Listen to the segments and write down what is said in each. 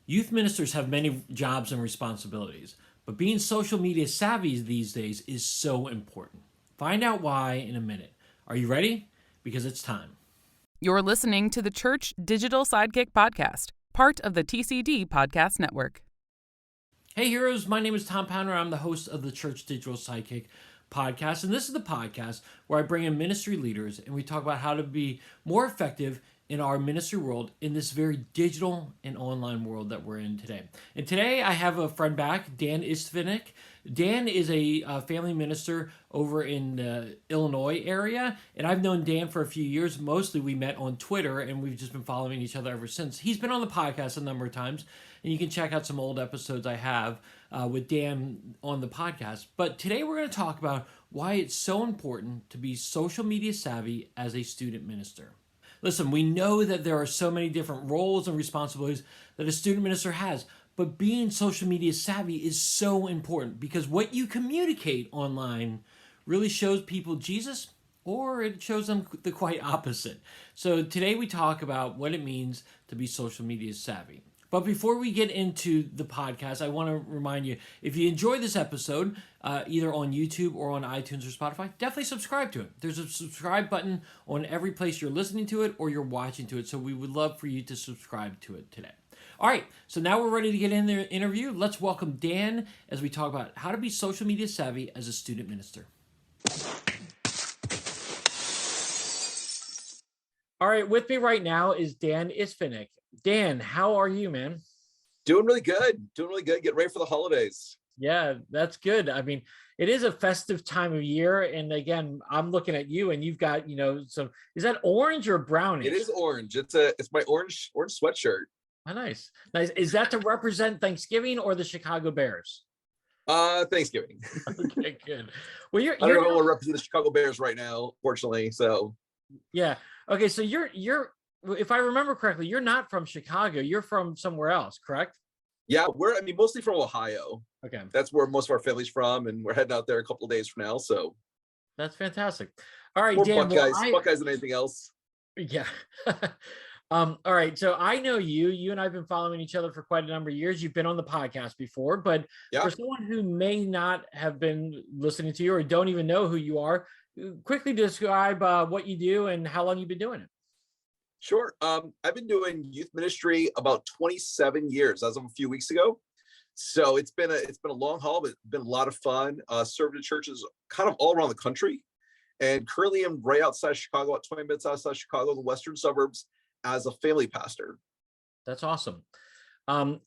Youth ministers have many jobs and responsibilities, but being social media savvy these days is so important. Find out why in a minute. Are you ready? Because it's time. You're listening to the Church Digital Sidekick Podcast, part of the TCD Podcast Network. Hey heroes, my name is Tom Pounder. I'm the host of the Church Digital Sidekick Podcast, and this is the podcast where I bring in ministry leaders and we talk about how to be more effective in our ministry world in this very digital and online world that we're in today. And today I have a friend back, Dan Istvinik. Dan is a family minister over in the Illinois area, and I've known Dan for a few years. Mostly we met on Twitter, and we've just been following each other ever since. He's been on the podcast a number of times, and you can check out some old episodes I have with Dan on the podcast. But today we're going to talk about why it's so important to be social media savvy as a student minister. Listen, we know that there are so many different roles and responsibilities that a student minister has, but being social media savvy is so important because what you communicate online really shows people Jesus or it shows them the quite opposite. So today we talk about what it means to be social media savvy. But before we get into the podcast, I want to remind you, if you enjoy this episode, either on YouTube or on iTunes or Spotify, definitely subscribe to it. There's a subscribe button on every place you're listening to it or you're watching to it. So we would love for you to subscribe to it today. All right, so now we're ready to get in the interview. Let's welcome Dan as we talk about how to be social media savvy as a student minister. All right, with me right now is Dan Istvinik. Dan, how are you, man? Doing really good. Get ready for the holidays. Yeah, that's good. I mean, it is a festive time of year. And again, I'm looking at you and you've got, some, is that orange or brownish? It is orange. It's my orange sweatshirt. Oh, nice. Nice. Is that to represent Thanksgiving or the Chicago Bears? Thanksgiving. Okay, good. Well, I don't know if I want to represent the Chicago Bears right now, fortunately. So yeah. Okay, so you're if I remember correctly, you're not from Chicago. You're from somewhere else, correct? yeah, mostly from Ohio. Okay. That's where most of our family's from, and we're heading out there a couple of days from now. So that's fantastic. All right, more Dan. Buckeyes than anything else. Yeah. All right. So I know you and I've been following each other for quite a number of years. You've been on the podcast before, but for someone who may not have been listening to you or don't even know who you are, quickly describe what you do and how long you've been doing it. Sure. I've been doing youth ministry about 27 years as of a few weeks ago. So it's been a long haul, but it's been a lot of fun. Served in churches kind of all around the country. And currently I'm right outside Chicago, about 20 minutes outside Chicago, the western suburbs, as a family pastor. That's awesome.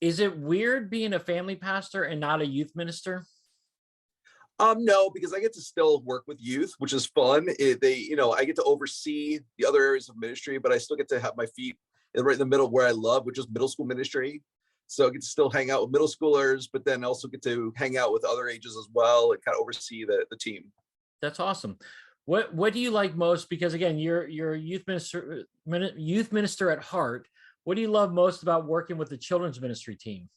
Is it weird being a family pastor and not a youth minister? No, because I get to still work with youth, which is fun. I get to oversee the other areas of ministry, but I still get to have my feet right in the middle of where I love, which is middle school ministry. So I get to still hang out with middle schoolers, but then also get to hang out with other ages as well and kind of oversee the team. That's awesome. What do you like most? Because again, you're a youth minister at heart. What do you love most about working with the children's ministry team?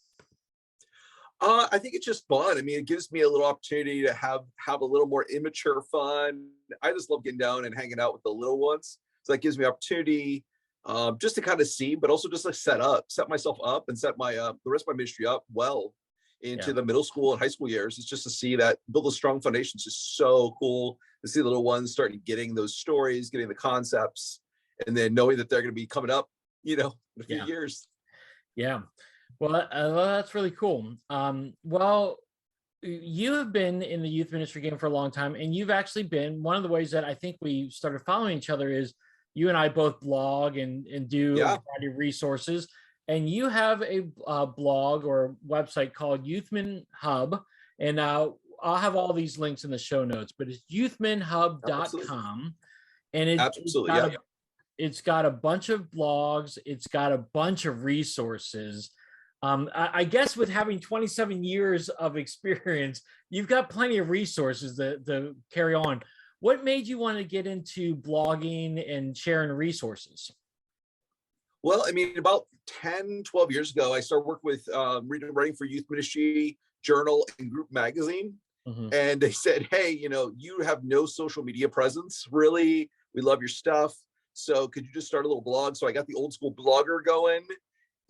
I think it's just fun. I mean, it gives me a little opportunity to have a little more immature fun. I just love getting down and hanging out with the little ones. So that gives me opportunity just to kind of see, but also just like set myself up and set my the rest of my ministry up well into the middle school and high school years. It's just to see that build a strong foundation. It's just so cool to see the little ones starting getting those stories, getting the concepts, and then knowing that they're going to be coming up, in a few years. Yeah. Well, that's really cool. Well, you have been in the youth ministry game for a long time, and you've actually been one of the ways that I think we started following each other is you and I both blog and do a variety of resources. And you have a blog or website called Youthman Hub, and I'll have all these links in the show notes. But it's youthmanhub.com, and it's got a bunch of blogs. It's got a bunch of resources. I guess with having 27 years of experience, you've got plenty of resources to carry on. What made you want to get into blogging and sharing resources? Well, I mean, about 10, 12 years ago, I started working with writing for Youth Ministry Journal and Group Magazine. Mm-hmm. And they said, hey, you have no social media presence, really. We love your stuff. So could you just start a little blog? So I got the old school blogger going.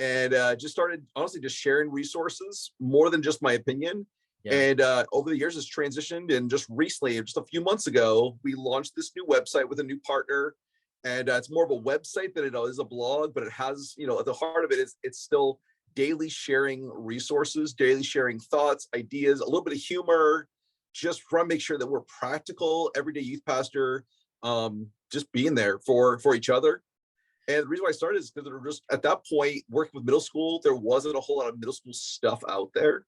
and just started honestly just sharing resources more than just my opinion. Yeah. And over the years, it's transitioned. And just recently, just a few months ago, we launched this new website with a new partner. And it's more of a website than it is a blog, but it has, at the heart of it is it's still daily sharing resources, daily sharing thoughts, ideas, a little bit of humor, just trying to make sure that we're practical, everyday youth pastor, just being there for each other. And the reason why I started is because there were just at that point working with middle school, there wasn't a whole lot of middle school stuff out there,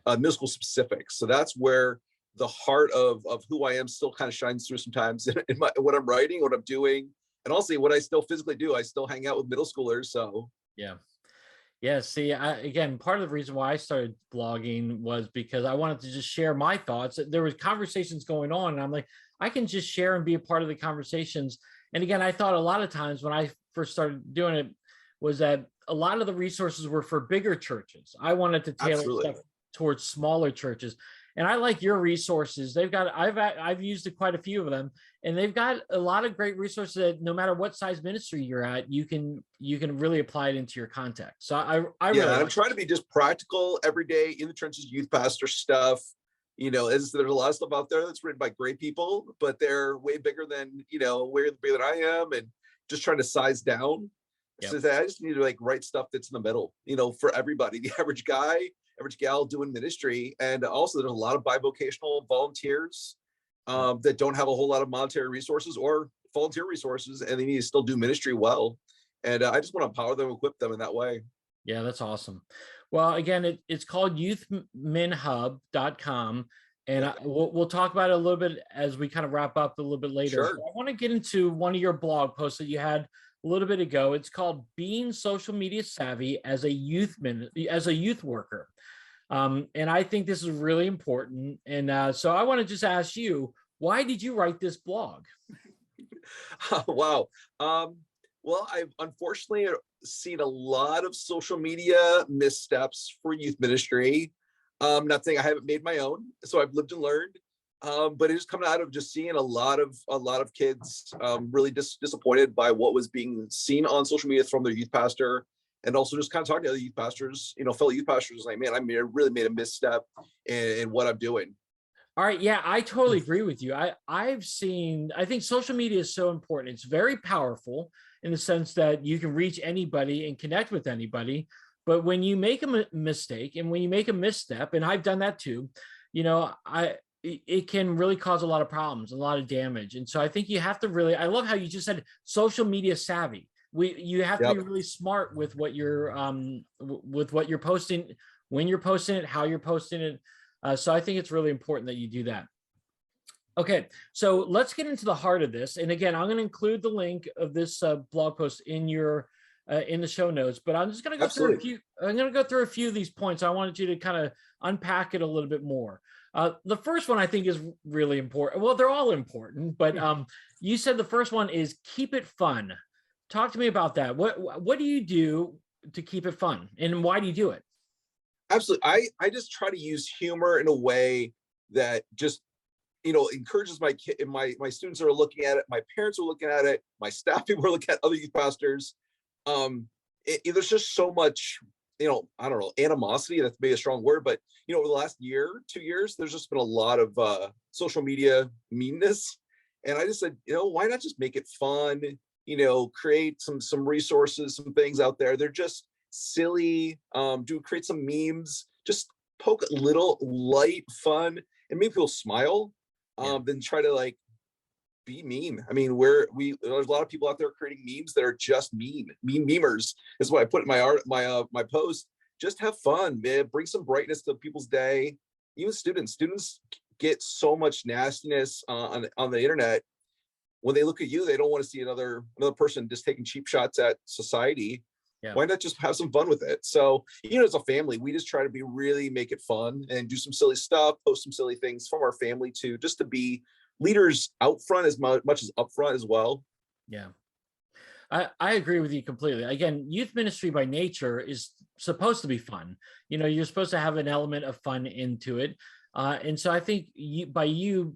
middle school specific. So that's where the heart of who I am still kind of shines through sometimes in what I'm writing, what I'm doing, and also what I still physically do. I still hang out with middle schoolers. So yeah. See, again, part of the reason why I started blogging was because I wanted to just share my thoughts. There was conversations going on, and I'm like, I can just share and be a part of the conversations. And again, I thought a lot of times when I first started doing it was that a lot of the resources were for bigger churches. I wanted to tailor stuff towards smaller churches. And I like your resources. I've used I've quite a few of them, and they've got a lot of great resources that no matter what size ministry you're at, you can really apply it into your context. So I really I'm trying to be just practical every day in the trenches, youth pastor stuff. There's a lot of stuff out there that's written by great people, but they're way bigger than, way bigger than I am, and just trying to size down. So I just need to write stuff that's in the middle, for everybody, the average guy, average gal doing ministry. And also there's a lot of bivocational volunteers that don't have a whole lot of monetary resources or volunteer resources, and they need to still do ministry well. And I just want to empower them, equip them in that way. Yeah, that's awesome. Well, again, it's called youthmenhub.com. And we'll talk about it a little bit as we kind of wrap up a little bit later. Sure. I want to get into one of your blog posts that you had a little bit ago. It's called Being Social Media Savvy as a Youth Worker. And I think this is really important. And so I want to just ask you, why did you write this blog? Wow. Well, I've unfortunately seen a lot of social media missteps for youth ministry. Not saying I haven't made my own, so I've lived and learned. But it's coming out of just seeing a lot of kids really disappointed by what was being seen on social media from their youth pastor, and also just kind of talking to other youth pastors, fellow youth pastors, like, man, I really made a misstep in what I'm doing. All right. Yeah, I totally agree with you. I think social media is so important. It's very powerful in the sense that you can reach anybody and connect with anybody. But when you make a mistake and when you make a misstep, and I've done that too, it can really cause a lot of problems, a lot of damage. And so I think you have to I love how you just said social media savvy. You have to be really smart with what you're posting, when you're posting it, how you're posting it. So I think it's really important that you do that. Okay, so let's get into the heart of this. And again, I'm going to include the link of this blog post in the show notes, but I'm just going to go through a few. I'm going to go through a few of these points. I wanted you to kind of unpack it a little bit more. The first one I think is really important. Well, they're all important, but you said the first one is keep it fun. Talk to me about that. What do you do to keep it fun, and why do you do it? Absolutely. I just try to use humor in a way that just, encourages my students that are looking at it, my parents are looking at it, my staff people are looking at other youth pastors. There's just so much, I don't know, animosity, that's maybe a strong word, but over the last year, 2 years, there's just been a lot of social media meanness. And I just said, why not just make it fun, create some resources, some things out there. They're just silly, create some memes, just poke a little light fun and make people smile, then try to be mean. I mean, there's a lot of people out there creating memes that are just mean memers. Is what I put in my post. Just have fun, man. Bring some brightness to people's day. Even students get so much nastiness on the internet. When they look at you, they don't want to see another person just taking cheap shots at society. Yeah. Why not just have some fun with it? So, as a family, we just try to really make it fun and do some silly stuff, post some silly things from our family too, just to be leaders out front as much as up front as well. Yeah. I agree with you completely. Again, youth ministry by nature is supposed to be fun. You're supposed to have an element of fun into it. And so I think by you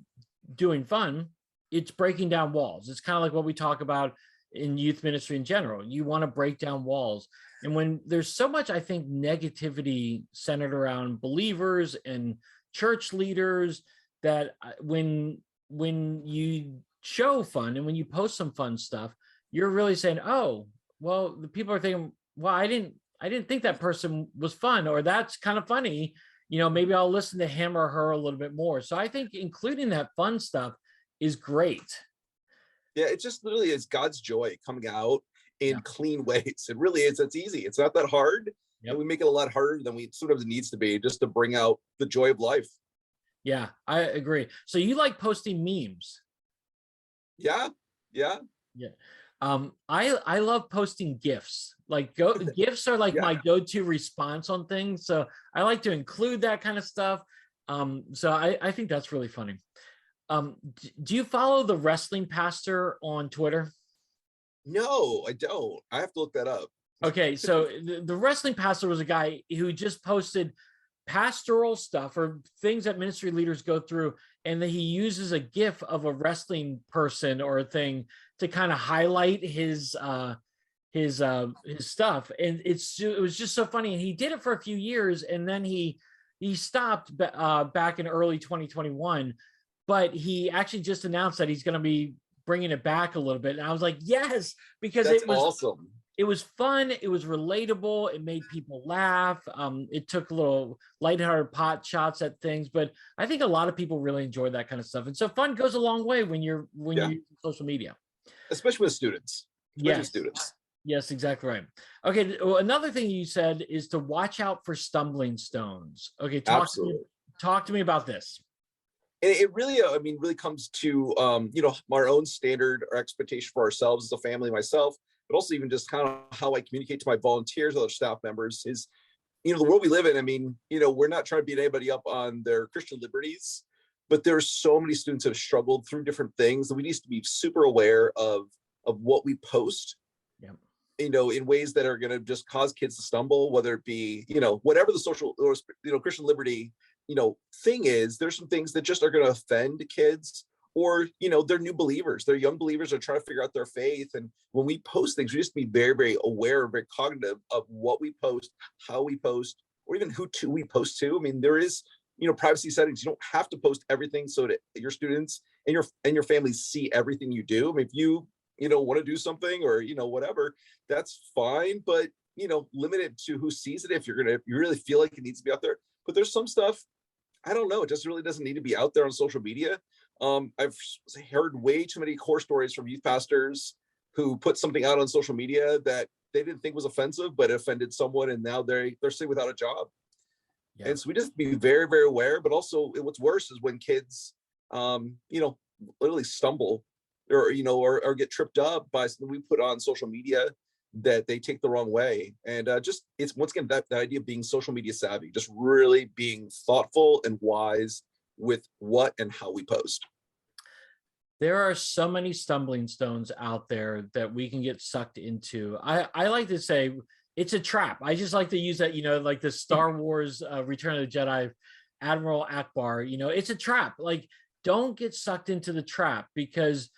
doing fun, it's breaking down walls. It's kind of like what we talk about in youth ministry in general. You want to break down walls. And when there's so much, I think, negativity centered around believers and church leaders, that when you show fun and when you post some fun stuff, you're really saying, oh, well, the people are thinking, well, I didn't think that person was fun, or that's kind of funny. Maybe I'll listen to him or her a little bit more. So I think including that fun stuff is great. Yeah, it just literally is God's joy coming out in Yeah. clean ways. It really is. It's easy. It's not that hard. Yep. And we make it a lot harder than we sometimes it needs to be, just to bring out the joy of life. Yeah, I agree. So you like posting memes? Yeah. Yeah. I love posting GIFs. Like GIFs are like my go-to response on things. So I like to include that kind of stuff. So I think that's really funny. Do you follow the wrestling pastor on Twitter? No, I don't. I have to look that up. Okay, so the wrestling pastor was a guy who just posted pastoral stuff or things that ministry leaders go through, and then he uses a GIF of a wrestling person or a thing to kind of highlight his stuff, and it was just so funny. And he did it for a few years, and then he stopped back in early 2021, but he actually just announced that he's going to be bringing it back a little bit. And I was like, yes, because That's it was awesome. It was fun. It was relatable. It made people laugh. It took a little lighthearted pot shots at things, but I think a lot of people really enjoy that kind of stuff. And so fun goes a long way when you're using social media, especially with students. Yes, exactly right. Okay, well, another thing you said is to watch out for stumbling stones. Okay, talk to me about this. And it really, really comes to our own standard or expectation for ourselves as a family, myself, but also even just kind of how I communicate to my volunteers, other staff members, is, the world we live in. We're not trying to beat anybody up on their Christian liberties, but there's so many students that have struggled through different things that we need to be super aware of what we post, in ways that are going to just cause kids to stumble, whether it be, whatever the social or, Christian liberty, thing is. There's some things that just are going to offend kids, or, they're new believers, they're young believers, are trying to figure out their faith. And when we post things, we just be very, very aware, very cognitive of what we post, how we post, or even who we post to. There is, privacy settings. You don't have to post everything so that your students and your families see everything you do. If you want to do something, or, whatever, that's fine, but, limit it to who sees it. If you really feel like it needs to be out there. But there's some stuff, I don't know, it just really doesn't need to be out there on social media. I've heard way too many horror stories from youth pastors who put something out on social media that they didn't think was offensive, but it offended someone, and now they're sitting without a job. Yeah. And so we just be very, very aware. But also, what's worse is when kids, literally stumble, or get tripped up by something we put on social media that they take the wrong way. And it's once again that idea of being social media savvy, just really being thoughtful and wise with what and how we post. There are so many stumbling stones out there that we can get sucked into. I like to say it's a trap. I just like to use that, like the Star Wars Return of the Jedi, Admiral Akbar, it's a trap. Like, don't get sucked into the trap, because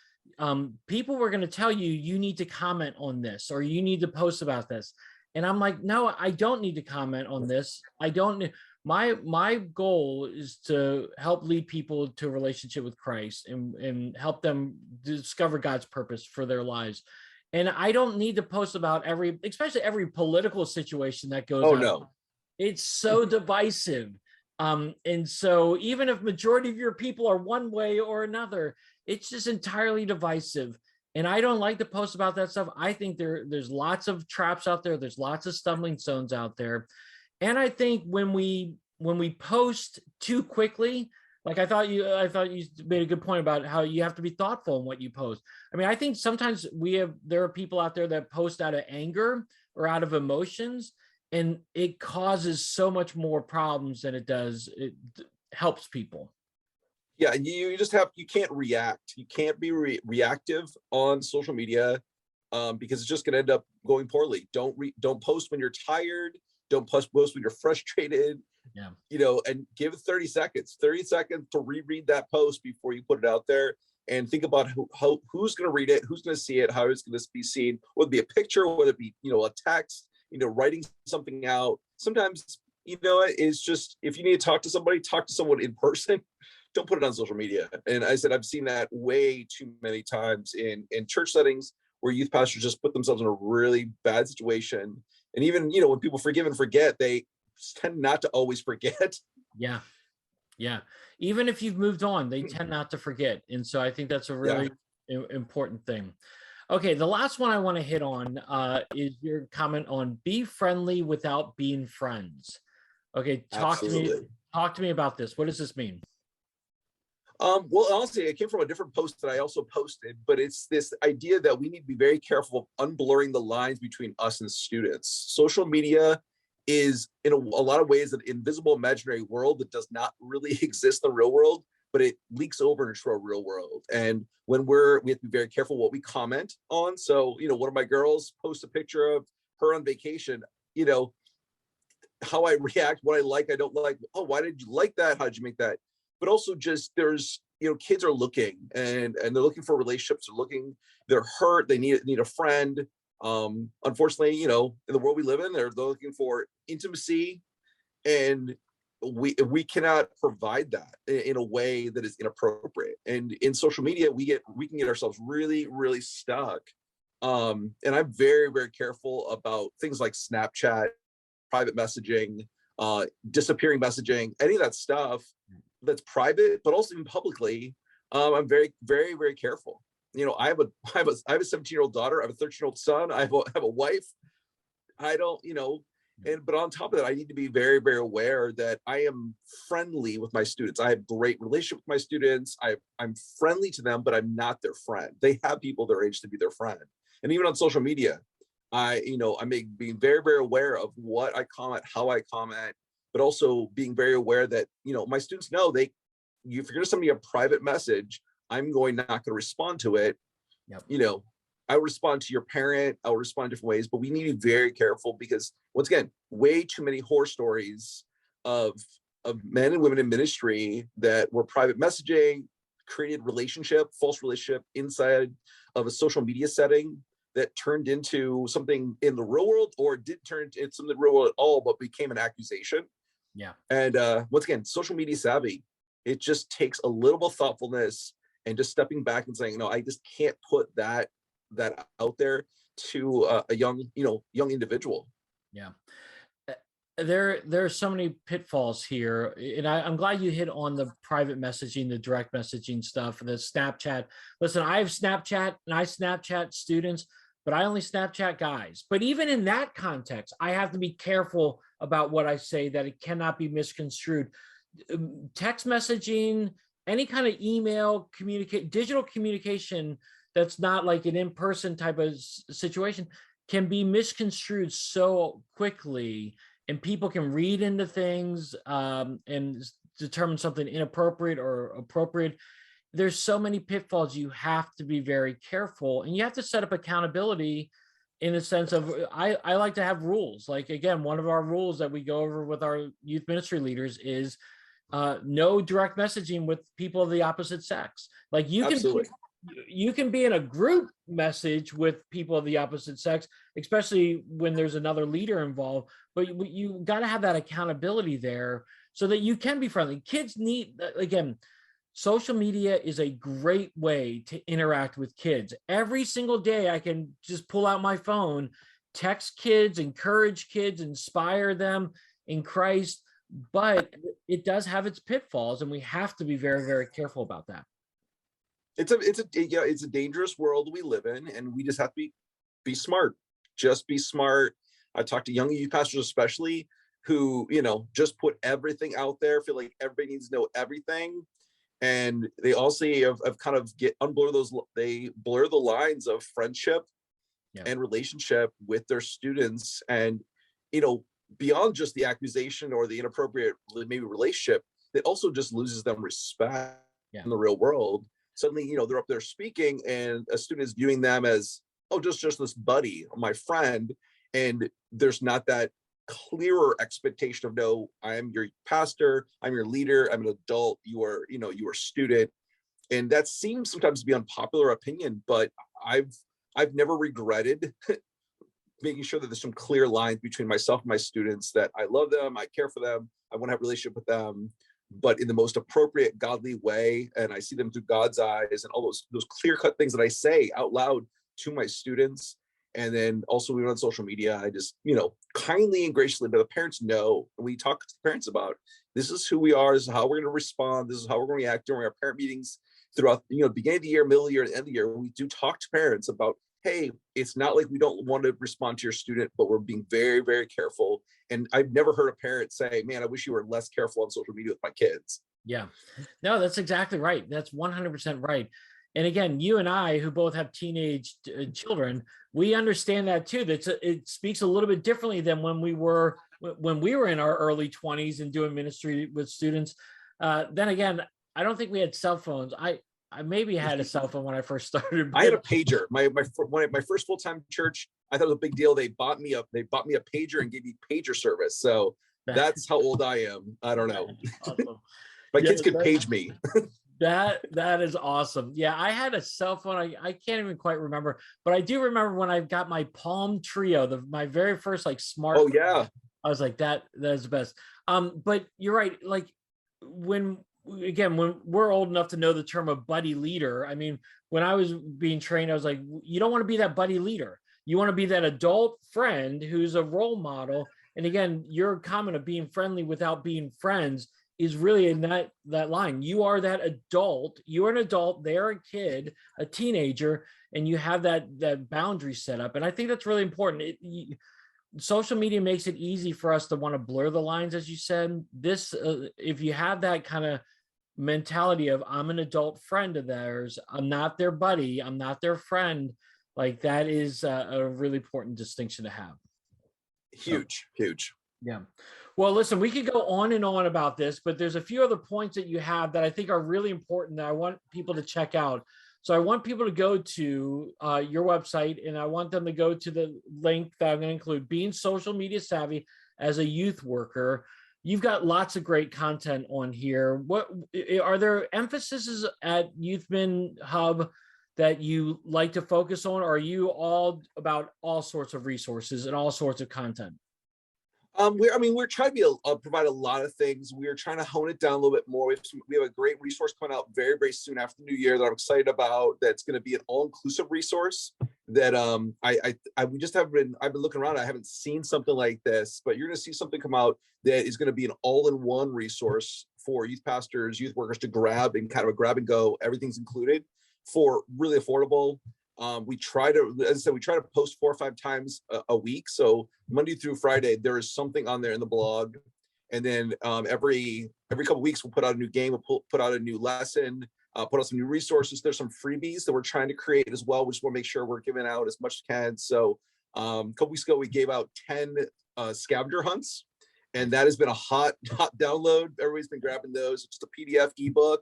people were going to tell you need to comment on this, or you need to post about this. And I'm like, no, I don't need to comment on this. I don't. My goal is to help lead people to a relationship with Christ, and help them discover God's purpose for their lives. And I don't need to post about especially every political situation that goes on. No. It's so divisive. And so even if majority of your people are one way or another, it's just entirely divisive. And I don't like to post about that stuff. I think there's lots of traps out there. There's lots of stumbling stones out there. And I think when we post too quickly, like I thought you made a good point about how you have to be thoughtful in what you post. I think sometimes there are people out there that post out of anger or out of emotions, and it causes so much more problems than it helps people. Yeah, you can't react. You can't be reactive on social media, because it's just going to end up going poorly. Don't post when you're tired. Don't post when you're frustrated. Yeah. And give it 30 seconds to reread that post before you put it out there. and think about who's going to read it, who's going to see it, how it's going to be seen, whether it be a picture, whether it be, a text, writing something out. Sometimes, it's just, if you need to talk to somebody, talk to someone in person. Don't put it on social media. And I said, I've seen that way too many times in church settings where youth pastors just put themselves in a really bad situation. And even, when people forgive and forget, they tend not to always forget. Yeah. Yeah. Even if you've moved on, they tend not to forget. And so I think that's a really important thing. Okay. The last one I want to hit on is your comment on be friendly without being friends. Okay. Talk to me about this. What does this mean? Well, honestly, it came from a different post that I also posted, but it's this idea that we need to be very careful of unblurring the lines between us and students. Social media is, in a lot of ways, an invisible imaginary world that does not really exist in the real world, but it leaks over into our real world. And when we have to be very careful what we comment on. So, one of my girls posts a picture of her on vacation, how I react, what I like, I don't like. Oh, why did you like that? How did you make that? But also just there's, kids are looking and they're looking for relationships. They're hurt. They need a friend. Unfortunately, in the world we live in, they're looking for intimacy, and we cannot provide that in a way that is inappropriate. And in social media, we can get ourselves really, really stuck. And I'm very, very careful about things like Snapchat, private messaging, disappearing messaging, any of that stuff that's private, but also even publicly. I'm very, very, very careful. I have a 17-year-old daughter. I have a 13-year-old son. I have a wife. I don't, but on top of that, I need to be very, very aware that I am friendly with my students. I have great relationship with my students. I'm friendly to them, but I'm not their friend. They have people their age to be their friend. And even on social media, I being very, very aware of what I comment, how I comment, but also being very aware that, my students know if you're going to send me a private message, I'm not going to respond to it. Yep. I will respond to your parent. I will respond different ways, but we need to be very careful because, once again, way too many horror stories of men and women in ministry that were private messaging, created false relationship inside of a social media setting that turned into something in the real world, or didn't turn into something in the real world at all, but became an accusation. Yeah. And once again, social media savvy, it just takes a little bit of thoughtfulness and just stepping back and saying, no, I just can't put that out there to a young individual. Yeah. There are so many pitfalls here, and I'm glad you hit on the private messaging, the direct messaging stuff, the Snapchat. Listen, I have Snapchat and I Snapchat students, but I only Snapchat guys. But even in that context, I have to be careful about what I say, that it cannot be misconstrued. Text messaging, any kind of email, digital communication that's not like an in-person type of situation can be misconstrued so quickly, and people can read into things and determine something inappropriate or appropriate. There's so many pitfalls. You have to be very careful, and you have to set up accountability in the sense of, I like to have rules. Like, again, one of our rules that we go over with our youth ministry leaders is no direct messaging with people of the opposite sex. Like, you can be in a group message with people of the opposite sex, especially when there's another leader involved, but you got to have that accountability there so that you can be friendly. Kids need, again, social media is a great way to interact with kids. Every single day, I can just pull out my phone, text kids, encourage kids, inspire them in Christ, but it does have its pitfalls, and we have to be very, very careful about that. It's a dangerous world we live in, and we just have to be smart. Just be smart. I talk to young youth pastors, especially, who just put everything out there, feel like everybody needs to know everything, and they also have kind of they blur the lines of friendship and relationship with their students, and beyond just the accusation or the inappropriate maybe relationship, it also just loses them respect in the real world. Suddenly, they're up there speaking, and a student is viewing them as, oh, just this buddy, my friend, and there's not that clearer expectation of, no, I am your pastor, I'm your leader, I'm an adult, you are a student, And that seems sometimes to be unpopular opinion, but I've never regretted making sure that there's some clear lines between myself and my students, that I love them, I care for them, I want to have a relationship with them, but in the most appropriate, godly way. And I see them through God's eyes, and all those clear-cut things that I say out loud to my students. And then also, we on social media, I just, kindly and graciously, but the parents know, and we talk to parents about, this is who we are, this is how we're going to respond, this is how we're going to react during our parent meetings throughout, beginning of the year, middle of the year, and end of the year. We do talk to parents about, hey, it's not like we don't want to respond to your student, but we're being very, very careful. And I've never heard a parent say, man, I wish you were less careful on social media with my kids. Yeah, no, that's exactly right. That's 100% right. And again, you and I, who both have teenage children, we understand that too. It speaks a little bit differently than when we were in our early 20s and doing ministry with students. Then again, I don't think we had cell phones. I maybe had a cell phone when I first started. I had a pager. My first full-time church, I thought it was a big deal. They bought me a pager and gave me pager service. So that's how old I am. I don't know. Awesome. My kids could page me. That is awesome. Yeah, I had a cell phone. I can't even quite remember, but I do remember when I got my Palm Trio, my very first smart. Oh yeah. I was like, that is the best. But you're right. Like when we're old enough to know the term of buddy leader. I mean, when I was being trained, I was like, you don't want to be that buddy leader. You want to be that adult friend who's a role model. And again, your comment of being friendly without being friends is really in that line. You are that adult. You're an adult. They're a kid, a teenager, and you have that boundary set up. And I think that's really important. Social media makes it easy for us to want to blur the lines, as you said. This, if you have that kind of mentality of, I'm an adult friend of theirs, I'm not their buddy, I'm not their friend, that is a really important distinction to have. Huge. Yeah. Well, listen, we could go on and on about this, but there's a few other points that you have that I think are really important that I want people to check out. So I want people to go to your website, and I want them to go to the link that I'm going to include, Being Social Media Savvy as a Youth Worker. You've got lots of great content on here. What are there emphases at Youthman Hub that you like to focus on? Or are you all about all sorts of resources and all sorts of content? We're trying to provide a lot of things. We're trying to hone it down a little bit more. We have a great resource coming out very, very soon after the new year that I'm excited about. That's going to be an all-inclusive resource that I've been looking around. I haven't seen something like this, but you're going to see something come out that is going to be an all-in-one resource for youth pastors, youth workers to grab, and kind of a grab and go. Everything's included for really affordable. We try to post 4 or 5 times a week. So Monday through Friday, there is something on there in the blog. And then every couple of weeks, we'll put out a new game, we'll put out a new lesson, put out some new resources. There's some freebies that we're trying to create as well. We just want to make sure we're giving out as much as we can. So a couple weeks ago, we gave out 10 scavenger hunts, and that has been a hot download. Everybody's been grabbing those. It's just a PDF ebook.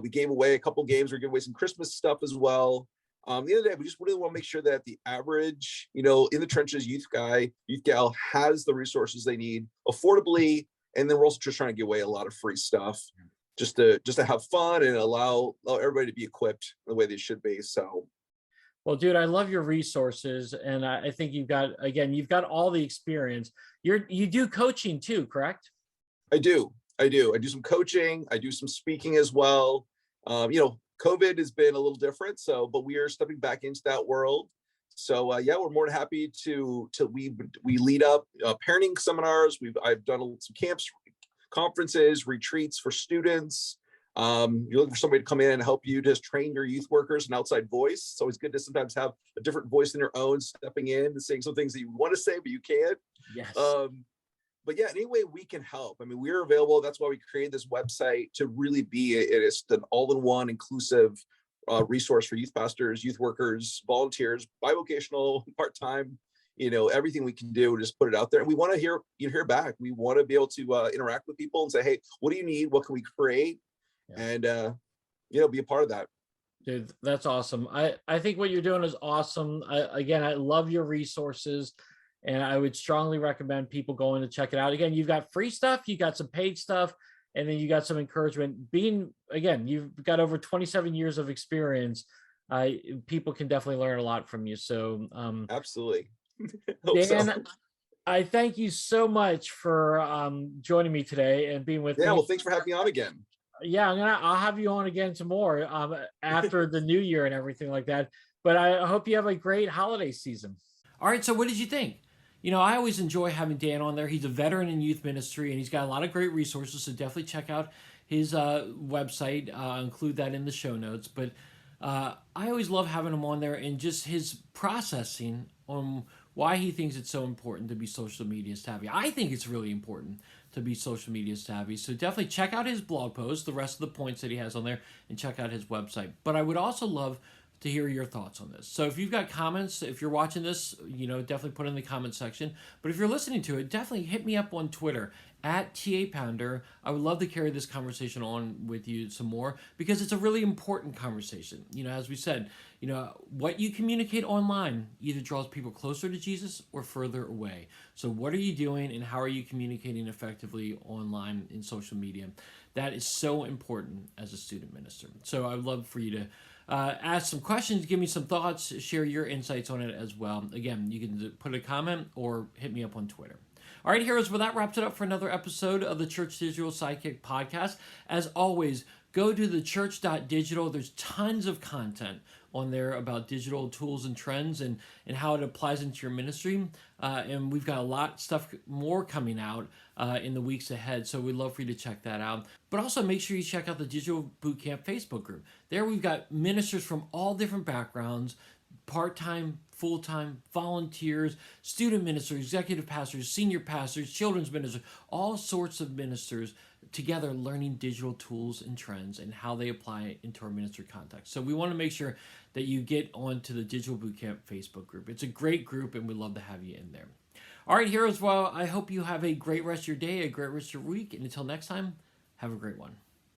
We gave away a couple games. We're giving away some Christmas stuff as well. The other day, we just really want to make sure that the average, in the trenches youth guy, youth gal has the resources they need affordably. And then we're also just trying to give away a lot of free stuff just to have fun and allow everybody to be equipped the way they should be. So, well, dude, I love your resources. And I think you've got all the experience. You do coaching too, correct? I do some coaching. I do some speaking as well. COVID has been a little different, but we are stepping back into that world. So we're more than happy to we lead up parenting seminars. I've done some camps, conferences, retreats for students. You're looking for somebody to come in and help you just train your youth workers, an outside voice. It's always good to sometimes have a different voice than your own, stepping in and saying some things that you want to say but you can't. Yes. But yeah, any way we can help. I mean, we're available. That's why we created this website, to really be an all-in-one inclusive resource for youth pastors, youth workers, volunteers, bivocational, part-time, everything we can do, just put it out there. And we want to hear back. We want to be able to interact with people and say, hey, what do you need? What can we create? Yeah. And, be a part of that. Dude, that's awesome. I think what you're doing is awesome. I love your resources. And I would strongly recommend people going to check it out. Again, you've got free stuff, you got some paid stuff, and then you got some encouragement. Being, again, you've got over 27 years of experience. People can definitely learn a lot from you. So, Absolutely. Hope so. Dan, I thank you so much for joining me today and being with Yeah, me. well, thanks for having me on again. Yeah, I'll have you on again some more after the new year and everything like that. But I hope you have a great holiday season. All right, so what did you think? I always enjoy having Dan on there. He's a veteran in youth ministry, and he's got a lot of great resources. So definitely check out his website. I'll include that in the show notes. But I always love having him on there and just his processing on why he thinks it's so important to be social media savvy. I think it's really important to be social media savvy. So definitely check out his blog post, the rest of the points that he has on there, and check out his website. But I would also love to hear your thoughts on this. So if you've got comments, if you're watching this, definitely put it in the comment section. But if you're listening to it, definitely hit me up on Twitter at TA Pounder. I would love to carry this conversation on with you some more because it's a really important conversation. As we said, what you communicate online either draws people closer to Jesus or further away. So what are you doing and how are you communicating effectively online in social media? That is so important as a student minister. So I would love for you to ask some questions, give me some thoughts, share your insights on it as well. Again, you can put a comment or hit me up on Twitter. All right, heroes, well, that wraps it up for another episode of the Church Digital Sidekick podcast. As always, go to thechurch.digital. There's tons of content on there about digital tools and trends and how it applies into your ministry. And we've got a lot of stuff more coming out in the weeks ahead. So we'd love for you to check that out. But also make sure you check out the Digital Bootcamp Facebook group. There we've got ministers from all different backgrounds, part-time, full-time, volunteers, student ministers, executive pastors, senior pastors, children's ministers, all sorts of ministers together learning digital tools and trends and how they apply into our ministry context. So we want to make sure that you get onto the Digital Bootcamp Facebook group. It's a great group and we'd love to have you in there. All right, heroes, well, I hope you have a great rest of your day, a great rest of your week, and until next time, have a great one.